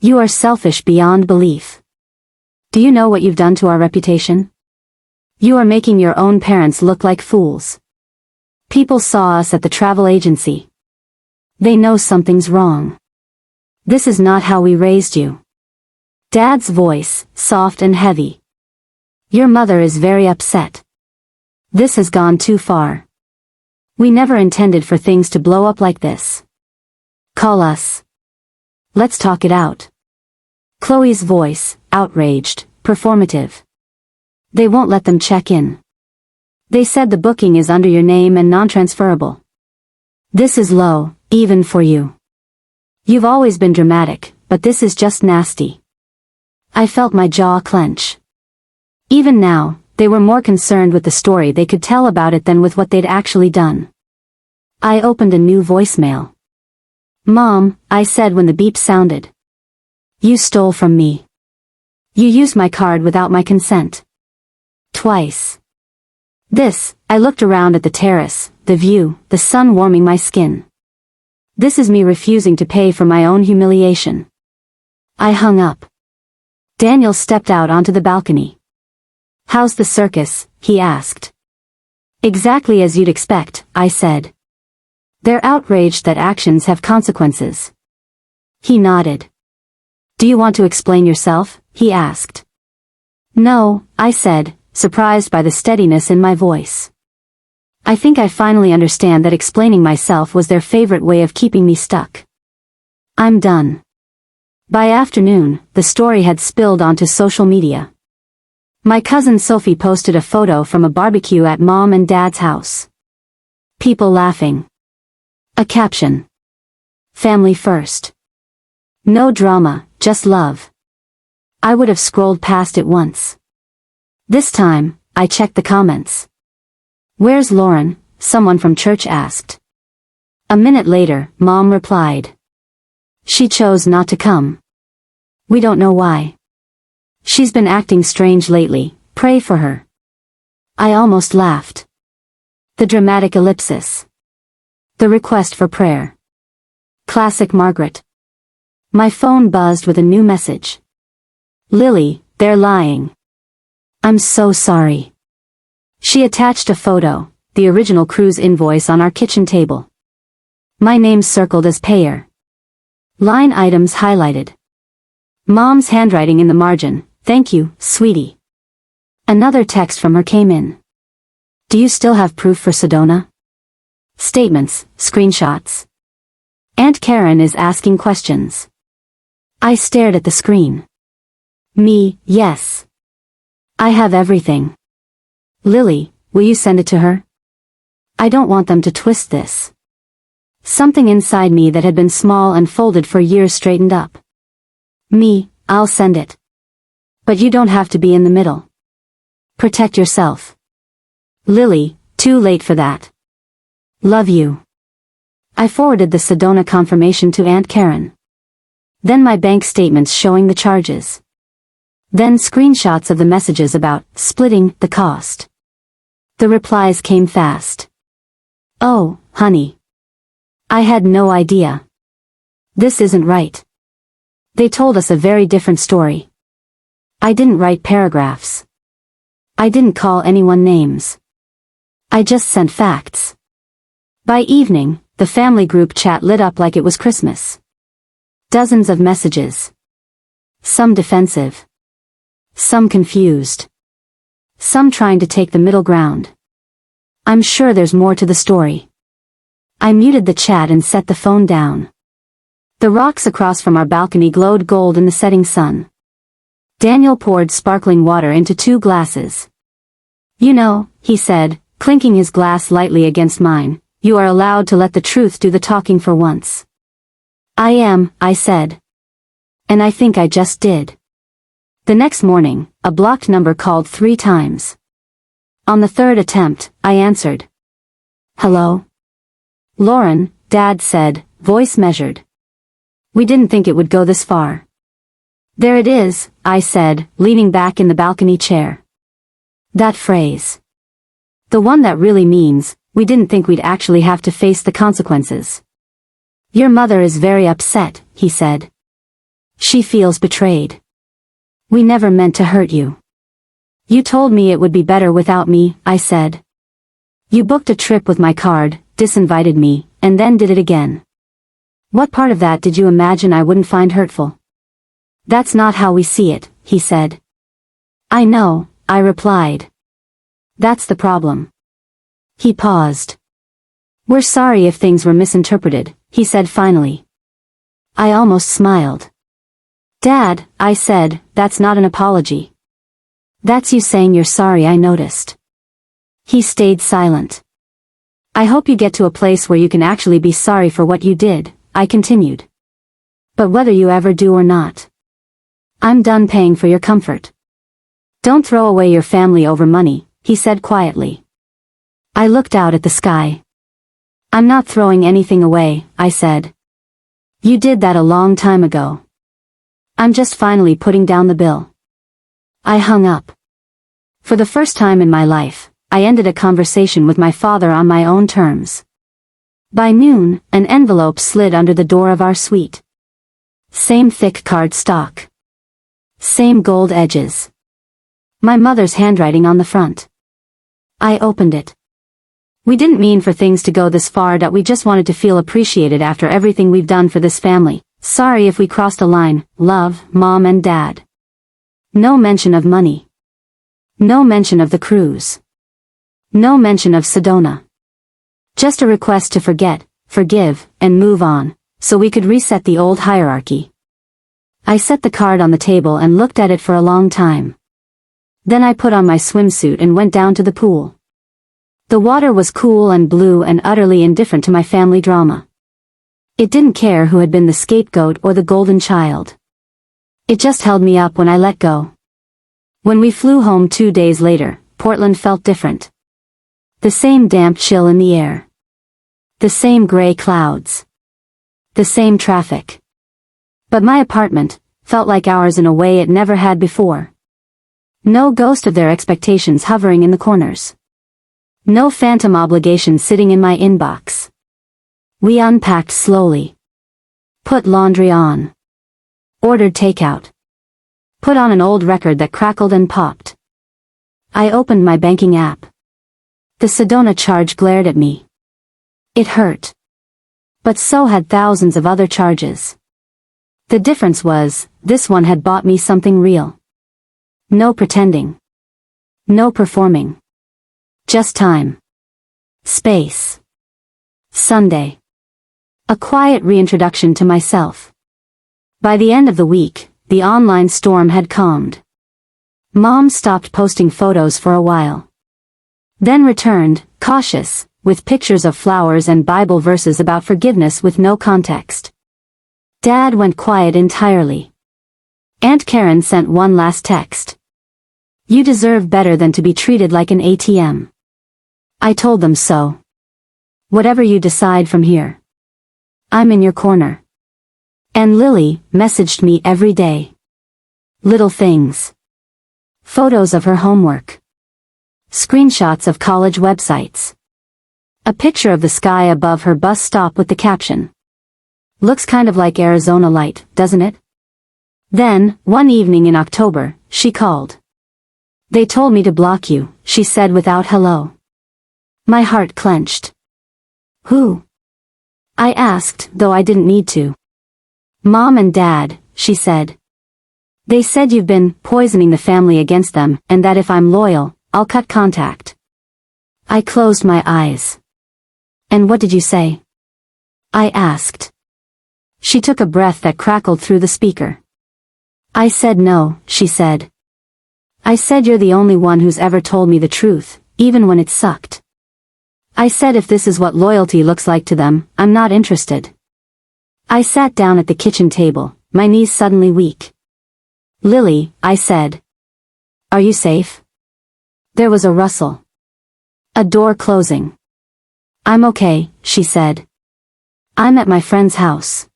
You are selfish beyond belief. Do you know what you've done to our reputation? You are making your own parents look like fools. People saw us at the travel agency. They know something's wrong. This is not how we raised you. Dad's voice, soft and heavy. Your mother is very upset. This has gone too far. We never intended for things to blow up like this. Call us. Let's talk it out. Chloe's voice, outraged, performative. They won't let them check in. They said the booking is under your name and non-transferable. This is low, even for you. You've always been dramatic, but this is just nasty. I felt my jaw clench. Even now, they were more concerned with the story they could tell about it than with what they'd actually done. I opened a new voicemail. Mom, I said when the beep sounded. You stole from me. You used my card without my consent. Twice. I looked around at the terrace, the view, the sun warming my skin. This is me refusing to pay for my own humiliation. I hung up. Daniel stepped out onto the balcony. How's the circus? He asked. Exactly as you'd expect, I said. They're outraged that actions have consequences. He nodded. Do you want to explain yourself? He asked. No, I said, surprised by the steadiness in my voice. I think I finally understand that explaining myself was their favorite way of keeping me stuck. I'm done. By afternoon, the story had spilled onto social media. My cousin Sophie posted a photo from a barbecue at Mom and Dad's house. People laughing. A caption. Family first. No drama, just love. I would have scrolled past it once. This time, I checked the comments. Where's Lauren? Someone from church asked. A minute later, Mom replied. She chose not to come. We don't know why. She's been acting strange lately, pray for her. I almost laughed. The dramatic ellipsis. The request for prayer. Classic Margaret. My phone buzzed with a new message. Lily, they're lying. I'm so sorry. She attached a photo, the original cruise invoice on our kitchen table. My name circled as payer. Line items highlighted. Mom's handwriting in the margin, thank you, sweetie. Another text from her came in. Do you still have proof for Sedona? Statements, screenshots. Aunt Karen is asking questions. I stared at the screen. Me, yes. I have everything. Lily, will you send it to her? I don't want them to twist this. Something inside me that had been small and folded for years straightened up. Me, I'll send it. But you don't have to be in the middle. Protect yourself. Lily, too late for that. Love you. I forwarded the Sedona confirmation to Aunt Karen. Then my bank statements showing the charges. Then screenshots of the messages about splitting the cost. The replies came fast. Oh, honey. I had no idea. This isn't right. They told us a very different story. I didn't write paragraphs. I didn't call anyone names. I just sent facts. By evening, the family group chat lit up like it was Christmas. Dozens of messages. Some defensive. Some confused. Some trying to take the middle ground. I'm sure there's more to the story. I muted the chat and set the phone down. The rocks across from our balcony glowed gold in the setting sun. Daniel poured sparkling water into 2 glasses. You know, he said, clinking his glass lightly against mine, you are allowed to let the truth do the talking for once. I am, I said. And I think I just did. The next morning, a blocked number called 3 times. On the 3rd attempt, I answered. Hello? Lauren, Dad said, voice measured. We didn't think it would go this far. There it is, I said, leaning back in the balcony chair. That phrase. The one that really means, we didn't think we'd actually have to face the consequences. Your mother is very upset, he said. She feels betrayed. We never meant to hurt you. You told me it would be better without me, I said. You booked a trip with my card, disinvited me, and then did it again. What part of that did you imagine I wouldn't find hurtful? That's not how we see it, he said. I know, I replied. That's the problem. He paused. We're sorry if things were misinterpreted, he said finally. I almost smiled. Dad, I said, that's not an apology. That's you saying you're sorry. I noticed. He stayed silent. I hope you get to a place where you can actually be sorry for what you did, I continued. But whether you ever do or not, I'm done paying for your comfort. Don't throw away your family over money, he said quietly. I looked out at the sky. I'm not throwing anything away, I said. You did that a long time ago. I'm just finally putting down the bill. I hung up. For the first time in my life, I ended a conversation with my father on my own terms. By noon, an envelope slid under the door of our suite. Same thick card stock. Same gold edges. My mother's handwriting on the front. I opened it. We didn't mean for things to go this far, that we just wanted to feel appreciated after everything we've done for this family. Sorry if we crossed a line. Love, Mom and Dad. No mention of money. No mention of the cruise. No mention of Sedona. Just a request to forget, forgive, and move on, so we could reset the old hierarchy. I set the card on the table and looked at it for a long time. Then I put on my swimsuit and went down to the pool. The water was cool and blue and utterly indifferent to my family drama. It didn't care who had been the scapegoat or the golden child. It just held me up when I let go. When we flew home 2 days later, Portland felt different. The same damp chill in the air. The same gray clouds. The same traffic. But my apartment felt like ours in a way it never had before. No ghost of their expectations hovering in the corners. No phantom obligation sitting in my inbox. We unpacked slowly. Put laundry on. Ordered takeout. Put on an old record that crackled and popped. I opened my banking app. The Sedona charge glared at me. It hurt. But so had thousands of other charges. The difference was, this one had bought me something real. No pretending. No performing. Just time. Space. Sunday. A quiet reintroduction to myself. By the end of the week, the online storm had calmed. Mom stopped posting photos for a while. Then returned, cautious, with pictures of flowers and Bible verses about forgiveness with no context. Dad went quiet entirely. Aunt Karen sent one last text. You deserve better than to be treated like an ATM. I told them so. Whatever you decide from here, I'm in your corner. And Lily messaged me every day. Little things. Photos of her homework. Screenshots of college websites. A picture of the sky above her bus stop with the caption. Looks kind of like Arizona light, doesn't it? Then, one evening in October, she called. They told me to block you, she said without hello. My heart clenched. Who? I asked, though I didn't need to. Mom and Dad, she said. They said you've been poisoning the family against them, and that if I'm loyal, I'll cut contact. I closed my eyes. And what did you say? I asked. She took a breath that crackled through the speaker. I said no, she said. I said you're the only one who's ever told me the truth, even when it sucked. I said if this is what loyalty looks like to them, I'm not interested. I sat down at the kitchen table, my knees suddenly weak. Lily, I said. Are you safe? There was a rustle. A door closing. I'm okay, she said. I'm at my friend's house.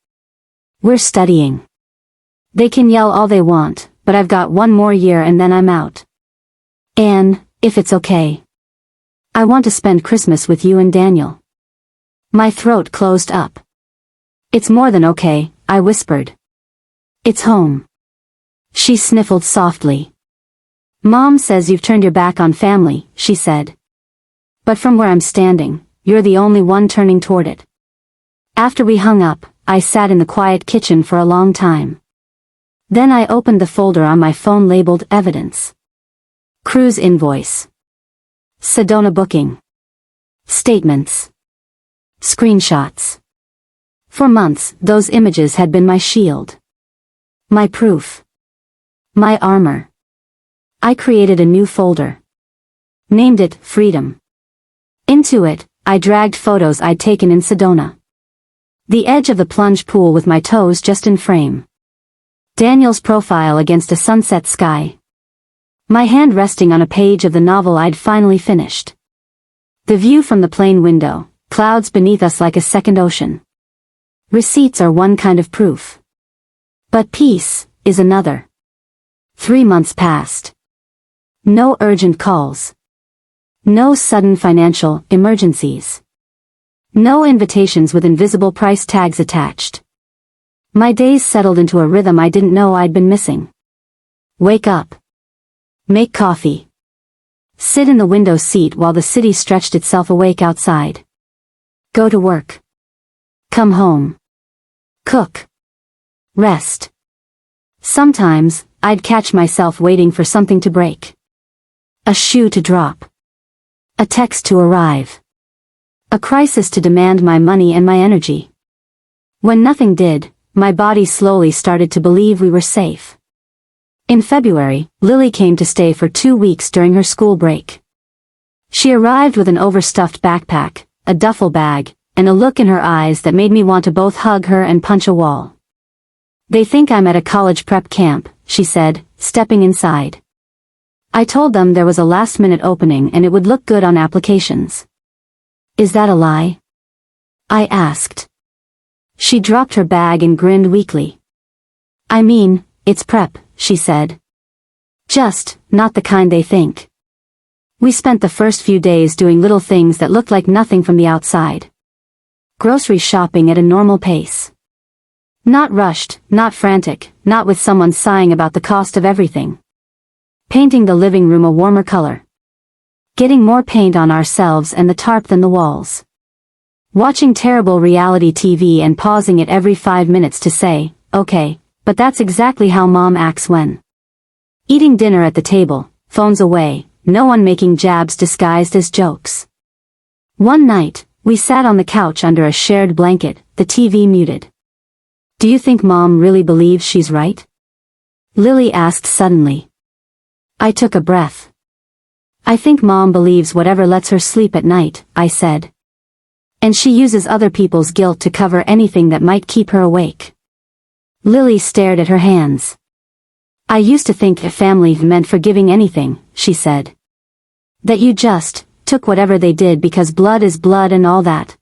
We're studying. They can yell all they want, but I've got 1 more year and then I'm out. Anne, if it's okay. I want to spend Christmas with you and Daniel. My throat closed up. It's more than okay, I whispered. It's home. She sniffled softly. Mom says you've turned your back on family, she said. But from where I'm standing, you're the only one turning toward it. After we hung up, I sat in the quiet kitchen for a long time. Then I opened the folder on my phone labeled Evidence. Cruise invoice. Sedona booking. Statements. Screenshots. For months, those images had been my shield. My proof. My armor. I created a new folder. Named it Freedom. Into it, I dragged photos I'd taken in Sedona. The edge of the plunge pool with my toes just in frame. Daniel's profile against a sunset sky. My hand resting on a page of the novel I'd finally finished. The view from the plane window, clouds beneath us like a second ocean. Receipts are one kind of proof. But peace is another. 3 months passed. No urgent calls. No sudden financial emergencies. No invitations with invisible price tags attached. My days settled into a rhythm I didn't know I'd been missing. Wake up. Make coffee. Sit in the window seat while the city stretched itself awake outside. Go to work. Come home. Cook. Rest. Sometimes, I'd catch myself waiting for something to break. A shoe to drop. A text to arrive. A crisis to demand my money and my energy. When nothing did, my body slowly started to believe we were safe. In February, Lily came to stay for 2 weeks during her school break. She arrived with an overstuffed backpack, a duffel bag, and a look in her eyes that made me want to both hug her and punch a wall. They think I'm at a college prep camp, she said, stepping inside. I told them there was a last-minute opening and it would look good on applications. Is that a lie? I asked. She dropped her bag and grinned weakly. I mean, it's prep, she said. Just, not the kind they think. We spent the first few days doing little things that looked like nothing from the outside. Grocery shopping at a normal pace. Not rushed, not frantic, not with someone sighing about the cost of everything. Painting the living room a warmer color. Getting more paint on ourselves and the tarp than the walls. Watching terrible reality TV and pausing it every 5 minutes to say, okay, but that's exactly how mom acts when. Eating dinner at the table, phones away, no one making jabs disguised as jokes. One night, we sat on the couch under a shared blanket, the TV muted. Do you think mom really believes she's right? Lily asked suddenly. I took a breath. I think mom believes whatever lets her sleep at night, I said. And she uses other people's guilt to cover anything that might keep her awake. Lily stared at her hands. I used to think a family meant forgiving anything, she said. That you just took whatever they did because blood is blood and all that.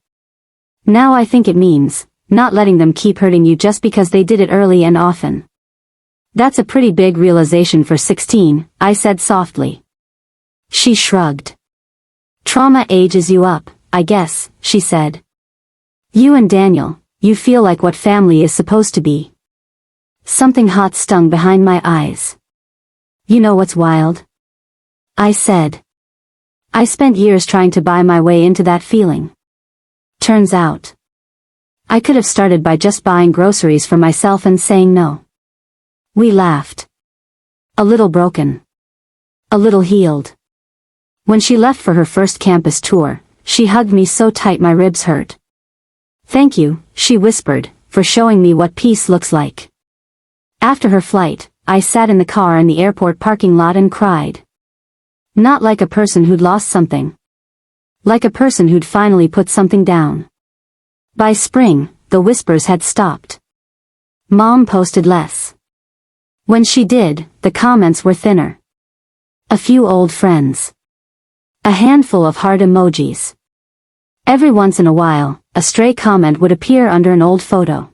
Now I think it means not letting them keep hurting you just because they did it early and often. That's a pretty big realization for 16, I said softly. She shrugged. Trauma ages you up, I guess, she said. You and Daniel, you feel like what family is supposed to be. Something hot stung behind my eyes. You know what's wild? I said. I spent years trying to buy my way into that feeling. Turns out, I could have started by just buying groceries for myself and saying no. We laughed. A little broken. A little healed. When she left for her first campus tour, she hugged me so tight my ribs hurt. Thank you, she whispered, for showing me what peace looks like. After her flight, I sat in the car in the airport parking lot and cried. Not like a person who'd lost something. Like a person who'd finally put something down. By spring, the whispers had stopped. Mom posted less. When she did, the comments were thinner. A few old friends. A handful of heart emojis. Every once in a while, a stray comment would appear under an old photo.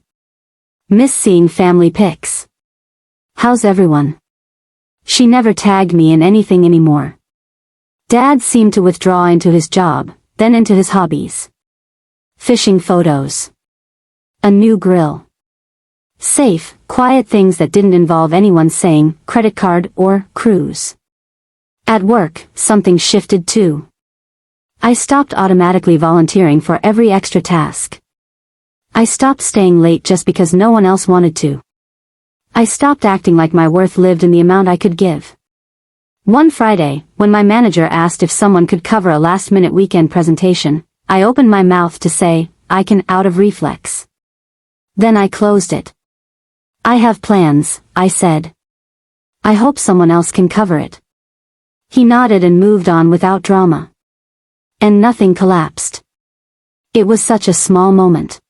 Miss seeing family pics. How's everyone? She never tagged me in anything anymore. Dad seemed to withdraw into his job, then into his hobbies. Fishing photos. A new grill. Safe, quiet things that didn't involve anyone saying credit card or cruise. At work, something shifted too. I stopped automatically volunteering for every extra task. I stopped staying late just because no one else wanted to. I stopped acting like my worth lived in the amount I could give. One Friday, when my manager asked if someone could cover a last-minute weekend presentation, I opened my mouth to say, I can, out of reflex. Then I closed it. I have plans, I said. I hope someone else can cover it. He nodded and moved on without drama. And nothing collapsed. It was such a small moment.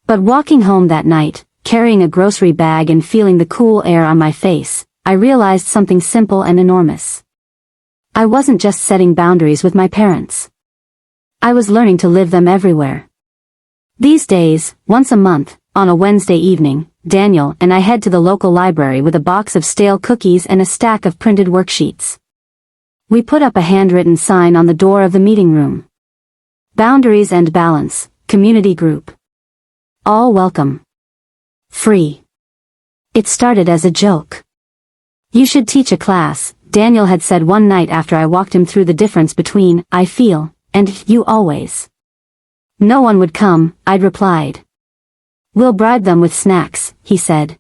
But walking home that night, carrying a grocery bag and feeling the cool air on my face, I realized something simple and enormous. I wasn't just setting boundaries with my parents. I was learning to live them everywhere. These days, once a month, on a Wednesday evening, Daniel and I head to the local library with a box of stale cookies and a stack of printed worksheets. We put up a handwritten sign on the door of the meeting room. Boundaries and balance, community group. All welcome. Free. It started as a joke. You should teach a class, Daniel had said one night after I walked him through the difference between I feel and you always. No one would come, I'd replied. We'll bribe them with snacks, he said.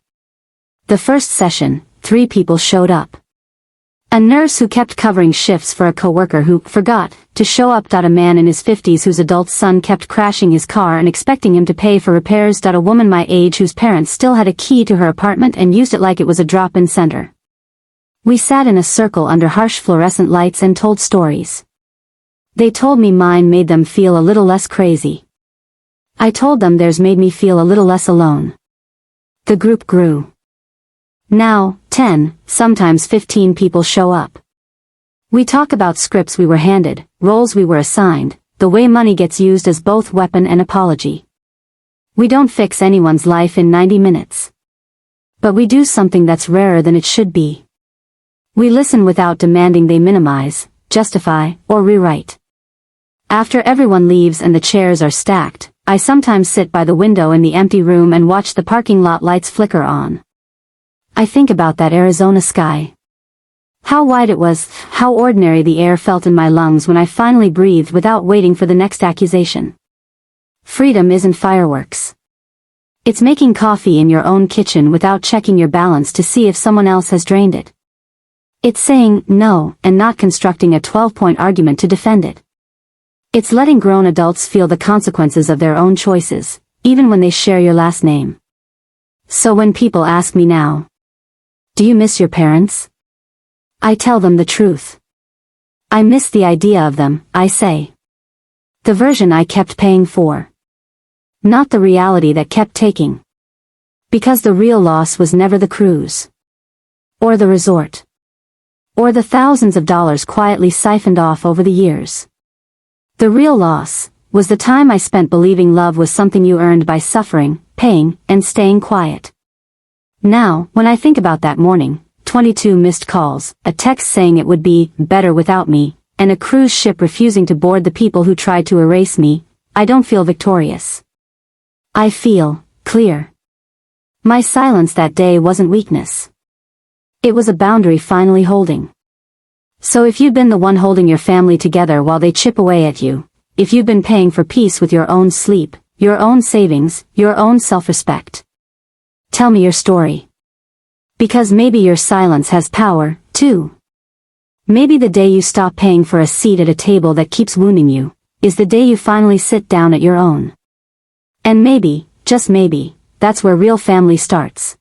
The first session, 3 people showed up. A nurse who kept covering shifts for a coworker who forgot to show up. A man in his 50s whose adult son kept crashing his car and expecting him to pay for repairs. A woman my age whose parents still had a key to her apartment and used it like it was a drop-in center. We sat in a circle under harsh fluorescent lights and told stories. They told me mine made them feel a little less crazy. I told them theirs made me feel a little less alone. The group grew. Now, 10, sometimes 15 people show up. We talk about scripts we were handed, roles we were assigned, the way money gets used as both weapon and apology. We don't fix anyone's life in 90 minutes. But we do something that's rarer than it should be. We listen without demanding they minimize, justify, or rewrite. After everyone leaves and the chairs are stacked, I sometimes sit by the window in the empty room and watch the parking lot lights flicker on. I think about that Arizona sky. How wide it was, how ordinary the air felt in my lungs when I finally breathed without waiting for the next accusation. Freedom isn't fireworks. It's making coffee in your own kitchen without checking your balance to see if someone else has drained it. It's saying no and not constructing a 12-point argument to defend it. It's letting grown adults feel the consequences of their own choices, even when they share your last name. So when people ask me now, do you miss your parents? I tell them the truth. I miss the idea of them, I say. The version I kept paying for. Not the reality that kept taking. Because the real loss was never the cruise. Or the resort. Or the thousands of dollars quietly siphoned off over the years. The real loss was the time I spent believing love was something you earned by suffering, paying, and staying quiet. Now, when I think about that morning, 22 missed calls, a text saying it would be better without me, and a cruise ship refusing to board the people who tried to erase me, I don't feel victorious. I feel clear. My silence that day wasn't weakness. It was a boundary finally holding. So if you've been the one holding your family together while they chip away at you, if you've been paying for peace with your own sleep, your own savings, your own self-respect, tell me your story. Because maybe your silence has power, too. Maybe the day you stop paying for a seat at a table that keeps wounding you, is the day you finally sit down at your own. And maybe, just maybe, that's where real family starts.